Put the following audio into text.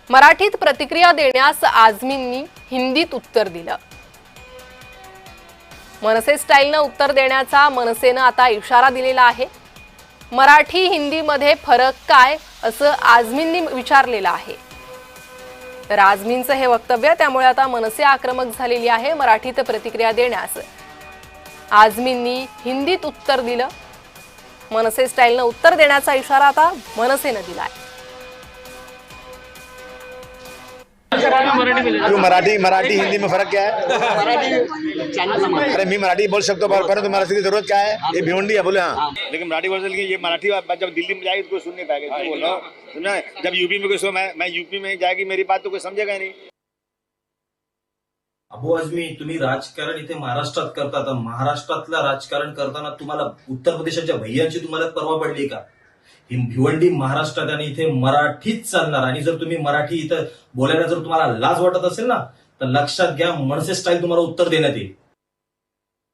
मराठीत प्रतिक्रिया देण्यास आझमींनी हिंदीत उत्तर दिलं। मनसे स्टाईलनं उत्तर देण्याचा मनसेनं आता इशारा दिलेला आहे। मराठी हिंदीमध्ये फरक काय असं आझमींनी विचारलेलं आहे। तर आझमींचं हे वक्तव्य त्यामुळे आता मनसे आक्रमक झालेली आहे। मराठीत प्रतिक्रिया देण्यास आझमींनी हिंदीत उत्तर दिलं। मनसे स्टाईलनं उत्तर देण्याचा इशारा आता मनसेनं दिलाय। मराठी हिंदी में फर्क क्या है? अरे मैं मराठी बोल सकता हूँ परंतु मराठी की जरूरत क्या है? ये भिवंडी है बोले हाँ, लेकिन मराठी बोल सकते ये मराठी जब दिल्ली में जाएगी तो कोई सुन नहीं पाएगा। बोल रहा हूँ सुना, जब यूपी में कोई सो मैं यूपी में जाएगी मेरी बात तो कोई समझेगा नहीं। अबू आझमी, तुम्ही राजकारण इथे महाराष्ट्रात करता, तर महाराष्ट्रातलं राजकारण करताना तुम्हाला उत्तर प्रदेशाच्या भैयांची तुम्हाला परवा पडली का? ही भिवंडी महाराष्ट्रात आणि इथे मराठीच चालणार। आणि जर तुम्ही मराठी इथं बोलायला जर तुम्हाला लाज वाटत असेल ना, तर लक्षात घ्या, मनसे स्टाईल तुम्हाला उत्तर देण्यात येईल।